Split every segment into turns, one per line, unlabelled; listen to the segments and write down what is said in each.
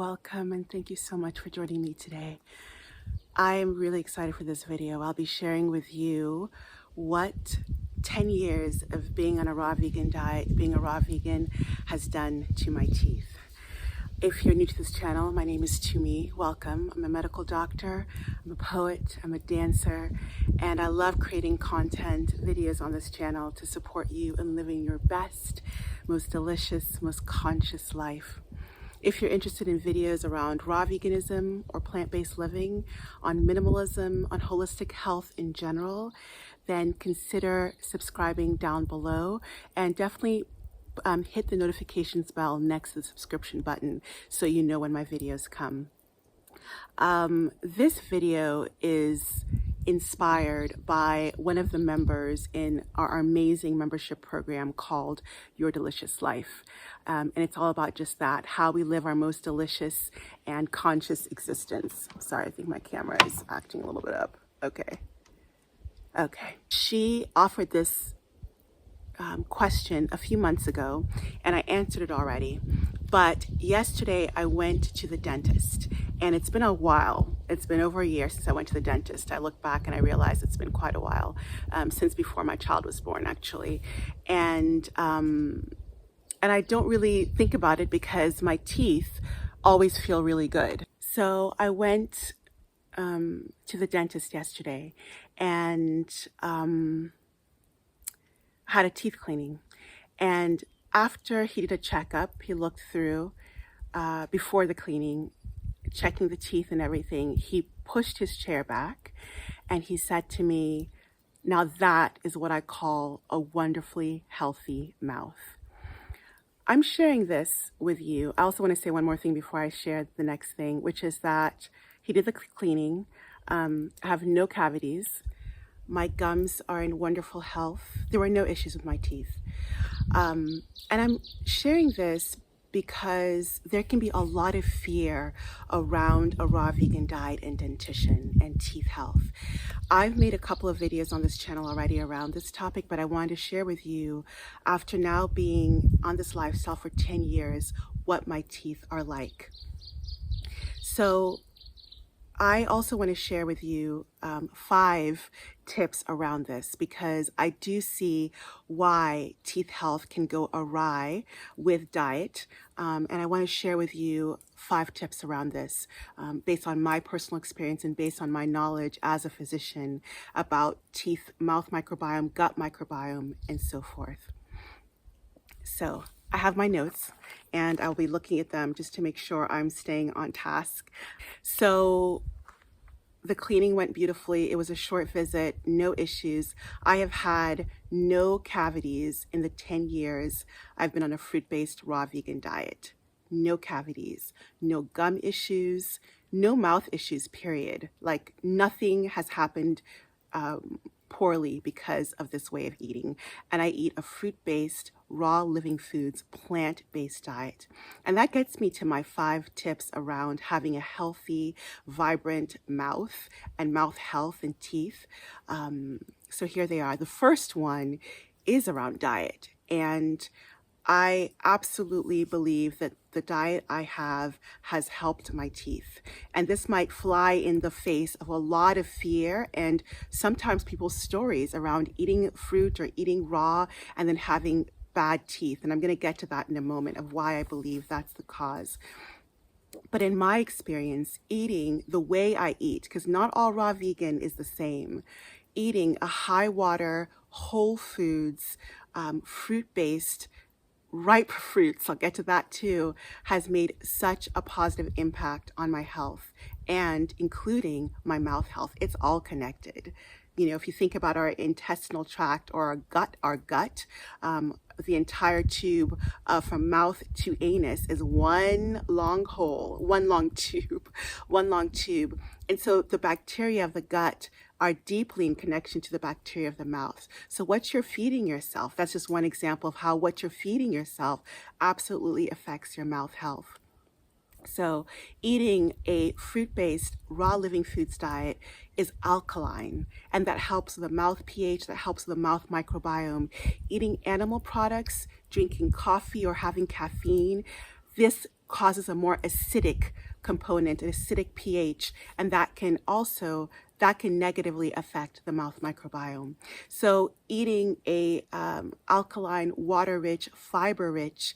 welcome and thank you so much for joining me today. I am really excited for this video. I'll be sharing with you what 10 years of being on a raw vegan diet, being a raw vegan, has done to my teeth. If you're new to this channel, my name is Tumi. Welcome. I'm a medical doctor, I'm a poet, I'm a dancer, and I love creating content, videos on this channel to support you in living your best, most delicious, most conscious life. If you're interested in videos around raw veganism or plant-based living, on minimalism, on holistic health in general, then consider subscribing down below, and definitely hit the notifications bell next to the subscription button so you know when my videos come. This video is inspired by one of the members in our amazing membership program called Your Delicious Life. And it's all about just that, how we live our most delicious and conscious existence. Sorry, I think my camera is acting a little bit up. Okay. She offered this question a few months ago, and I answered it already. But yesterday I went to the dentist, and it's been a while. It's been over a year since I went to the dentist. I look back and I realize it's been quite a while, since before my child was born, actually. And I don't really think about it because my teeth always feel really good. So I went to the dentist yesterday and had a teeth cleaning. And after he did a checkup, he looked through before the cleaning, checking the teeth and everything. He pushed his chair back and he said to me, "Now that is what I call a wonderfully healthy mouth." I'm sharing this with you. I also want to say one more thing before I share the next thing, which is that he did the cleaning. I have no cavities. My gums are in wonderful health. There were no issues with my teeth. And I'm sharing this because there can be a lot of fear around a raw vegan diet and dentition and teeth health. I've made a couple of videos on this channel already around this topic, but I wanted to share with you, after now being on this lifestyle for 10 years, what my teeth are like. So I also want to share with you 5 tips around this, because I do see why teeth health can go awry with diet. And I want to share with you 5 tips around this based on my personal experience and based on my knowledge as a physician about teeth, mouth microbiome, gut microbiome, and so forth. So I have my notes and I'll be looking at them just to make sure I'm staying on task. So the cleaning went beautifully. It was a short visit, no issues. I have had no cavities in the 10 years I've been on a fruit-based raw vegan diet. No cavities, no gum issues, no mouth issues, period. Like nothing has happened poorly because of this way of eating. And I eat a fruit-based, raw living foods, plant-based diet. And that gets me to my 5 tips around having a healthy, vibrant mouth and mouth health and teeth. So here they are. The first one is around diet. And I absolutely believe that the diet I have has helped my teeth. And this might fly in the face of a lot of fear and sometimes people's stories around eating fruit or eating raw and then having bad teeth. And I'm going to get to that in a moment of why I believe that's the cause. But in my experience, eating the way I eat, because not all raw vegan is the same, eating a high water, whole foods, fruit-based, ripe fruits, I'll get to that too, has made such a positive impact on my health and including my mouth health. It's all connected. You know, if you think about our intestinal tract or our gut, the entire tube from mouth to anus is one long hole, one long tube. And so the bacteria of the gut are deeply in connection to the bacteria of the mouth. So what you're feeding yourself, that's just one example of how what you're feeding yourself absolutely affects your mouth health. So eating a fruit-based raw living foods diet is alkaline, and that helps the mouth pH, that helps the mouth microbiome. Eating animal products, drinking coffee or having caffeine, this causes a more acidic component, an acidic pH, and that can negatively affect the mouth microbiome. So eating a alkaline, water-rich, fiber-rich,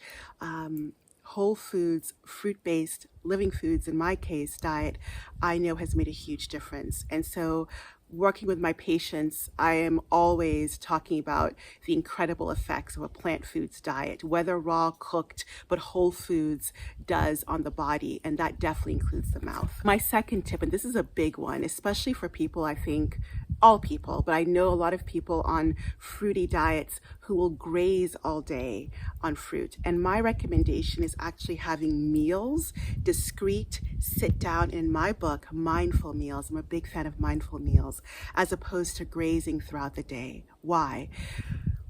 whole foods, fruit-based, living foods, in my case, diet, I know has made a huge difference. And so working with my patients, I am always talking about the incredible effects of a plant foods diet, whether raw, cooked, but whole foods does on the body, and that definitely includes the mouth. My second tip, and this is a big one, especially for people, I think, all people, but I know a lot of people on fruity diets who will graze all day on fruit. And my recommendation is actually having meals, discrete, sit down, in my book, mindful meals. I'm a big fan of mindful meals, as opposed to grazing throughout the day. Why?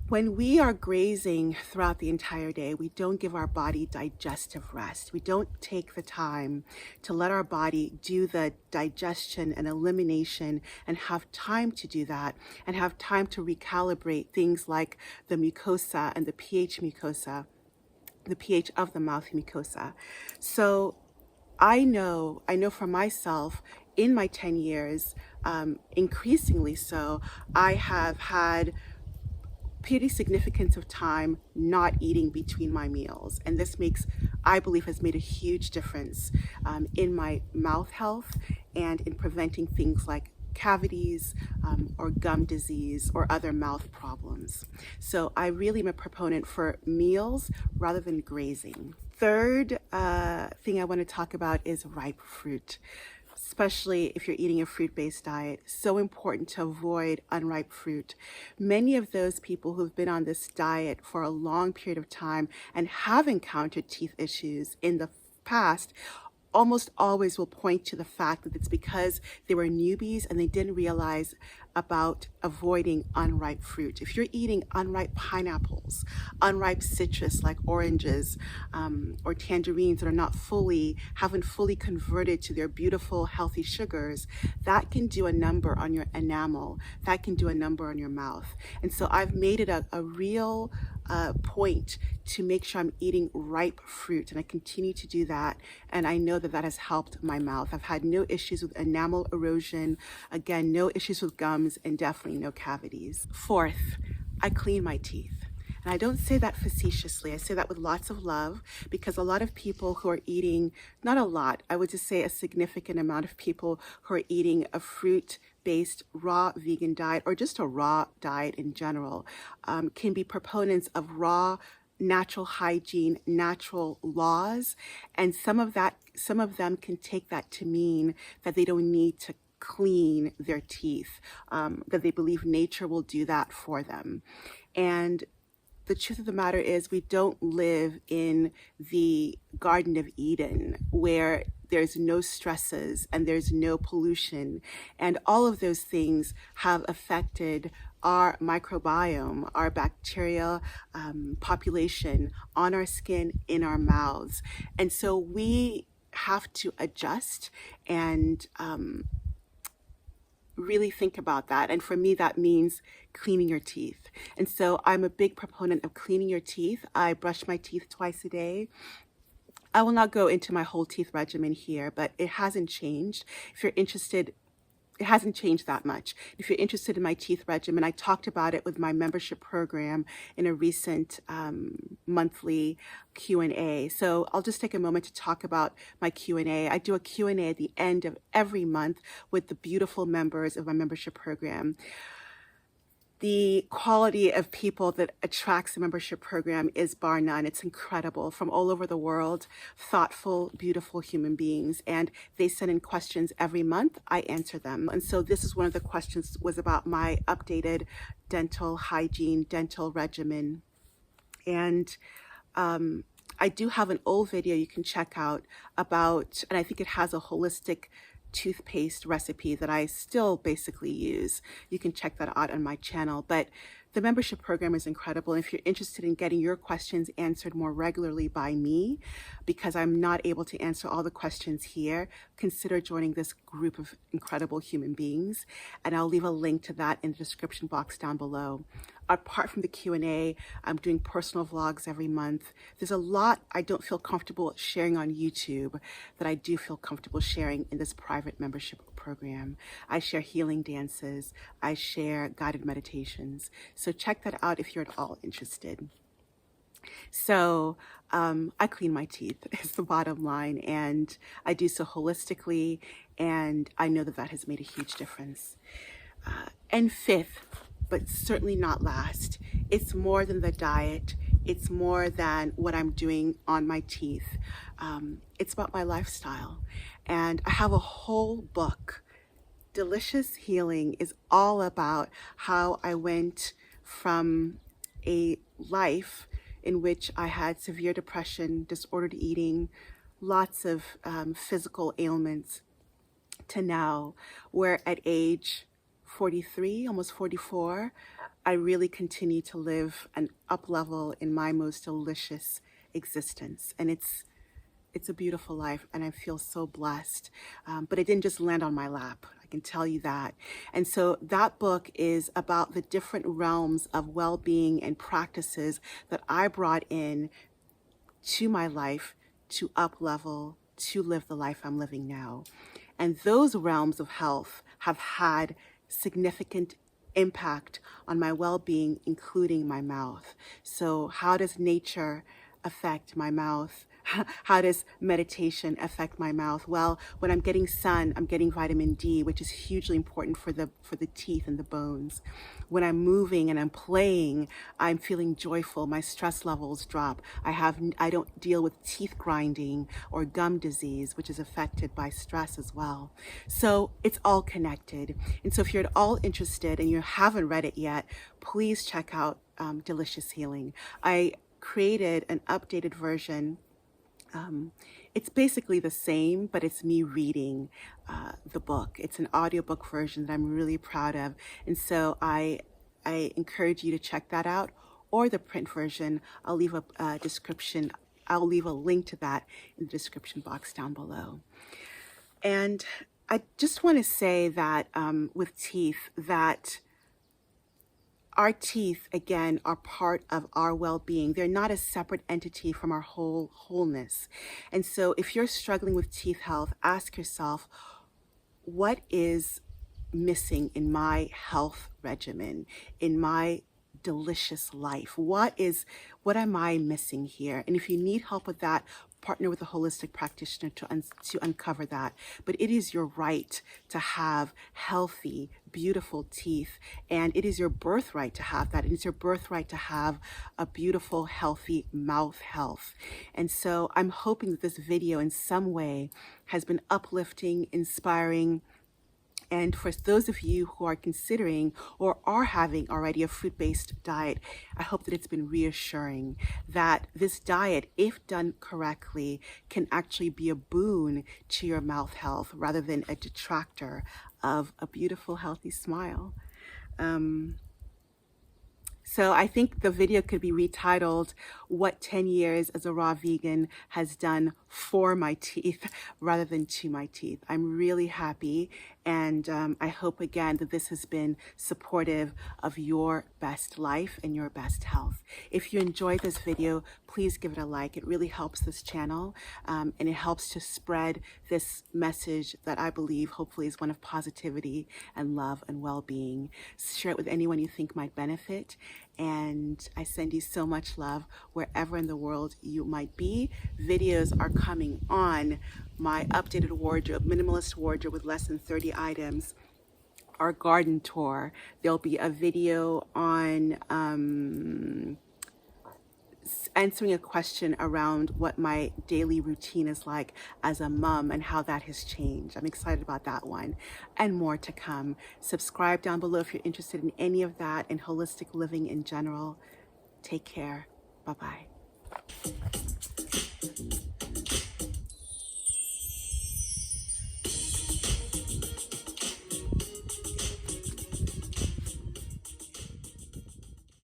When we are grazing throughout the entire day, we don't give our body digestive rest. We don't take the time to let our body do the digestion and elimination and have time to do that and have time to recalibrate things like the mucosa and the pH mucosa, the pH of the mouth mucosa. So I know for myself, in my 10 years, increasingly so, I have had pretty significance of time not eating between my meals. And this I believe, has made a huge difference in my mouth health and in preventing things like cavities or gum disease or other mouth problems. So I really am a proponent for meals rather than grazing. Third thing I want to talk about is ripe fruit. Especially if you're eating a fruit-based diet, so important to avoid unripe fruit. Many of those people who've been on this diet for a long period of time and have encountered teeth issues in the past almost always will point to the fact that it's because they were newbies and they didn't realize about avoiding unripe fruit. If you're eating unripe pineapples, unripe citrus like oranges or tangerines that haven't fully converted to their beautiful, healthy sugars, that can do a number on your enamel. That can do a number on your mouth. And so I've made it a real point to make sure I'm eating ripe fruit, and I continue to do that, and I know that has helped my mouth. I've had no issues with enamel erosion, again, no issues with gums, and definitely no cavities. Fourth, I clean my teeth. And I don't say that facetiously. I say that with lots of love, because a lot of people who are eating, not a lot, I would just say a significant amount of people who are eating a fruit-based raw vegan diet, or just a raw diet in general, can be proponents of raw natural hygiene, natural laws, and some of them can take that to mean that they don't need to clean their teeth, that they believe nature will do that for them. And the truth of the matter is, we don't live in the Garden of Eden where there's no stresses and there's no pollution, and all of those things have affected our microbiome, our bacterial population on our skin, in our mouths. And so we have to adjust and really think about that. And for me, that means cleaning your teeth. And so I'm a big proponent of cleaning your teeth. I brush my teeth twice a day. I will not go into my whole teeth regimen here, but it hasn't changed. If you're interested, it hasn't changed that much. If you're interested in my teeth regimen, I talked about it with my membership program in a recent monthly Q&A. So I'll just take a moment to talk about my Q&A. I do a Q&A at the end of every month with the beautiful members of my membership program. The quality of people that attracts the membership program is bar none. It's incredible, from all over the world, thoughtful, beautiful human beings. And they send in questions every month. I answer them. And so this is one of the questions, was about my updated dental hygiene, dental regimen. And I do have an old video you can check out about, and I think it has a holistic toothpaste recipe that I still basically use. You can check that out on my channel. But The membership program is incredible. If you're interested in getting your questions answered more regularly by me, because I'm not able to answer all the questions here, consider joining this group of incredible human beings. And I'll leave a link to that in the description box down below. Apart from the Q&A, I'm doing personal vlogs every month. There's a lot I don't feel comfortable sharing on YouTube that I do feel comfortable sharing in this private membership program. I share healing dances. I share guided meditations. So check that out if you're at all interested. So I clean my teeth is the bottom line, and I do so holistically, and I know that that has made a huge difference. And fifth, but certainly not last, it's more than the diet. It's more than what I'm doing on my teeth. It's about my lifestyle. And I have a whole book. Delicious Healing is all about how I went from a life in which I had severe depression, disordered eating, lots of physical ailments, to now, where at age 43, almost 44, I really continue to live an up level in my most delicious existence. And it's a beautiful life, and I feel so blessed. But it didn't just land on my lap, I can tell you that. And so that book is about the different realms of well-being and practices that I brought in to my life to up level, to live the life I'm living now. And those realms of health have had significant impact on my well-being, including my mouth. So how does nature affect my mouth? How does meditation affect my mouth? Well, when I'm getting sun, I'm getting vitamin D, which is hugely important for the teeth and the bones. When I'm moving and I'm playing, I'm feeling joyful. My stress levels drop. I don't deal with teeth grinding or gum disease, which is affected by stress as well. So it's all connected. And so if you're at all interested and you haven't read it yet, please check out Delicious Healing. I created an updated version. It's basically the same, but it's me reading the book. It's an audiobook version that I'm really proud of. And so I encourage you to check that out, or the print version. I'll leave a description. I'll leave a link to that in the description box down below. And I just want to say that with teeth, that our teeth, again, are part of our well-being. They're not a separate entity from our wholeness. And so if you're struggling with teeth health, ask yourself, what is missing in my health regimen, in my delicious life? What am I missing here? And if you need help with that, partner with a holistic practitioner to uncover that. But it is your right to have healthy, beautiful teeth, and it is your birthright to have that. It is your birthright to have a beautiful, healthy mouth health. And so I'm hoping that this video in some way has been uplifting, inspiring. And for those of you who are considering or are having already a fruit-based diet, I hope that it's been reassuring that this diet, if done correctly, can actually be a boon to your mouth health rather than a detractor of a beautiful, healthy smile. So I think the video could be retitled, What 10 Years as a Raw Vegan Has Done for My Teeth rather than to my teeth. I'm really happy, and I hope again that this has been supportive of your best life and your best health. If you enjoyed this video, please give it a like. It really helps this channel, and it helps to spread this message that I believe hopefully is one of positivity and love and well-being. Share it with anyone you think might benefit. And I send you so much love wherever in the world you might be. Videos are coming on my updated wardrobe, minimalist wardrobe with less than 30 items, our garden tour. There'll be a video on answering a question around what my daily routine is like as a mom and how that has changed. I'm excited about that one, and more to come. Subscribe down below if you're interested in any of that and holistic living in general. Take care. Bye-bye.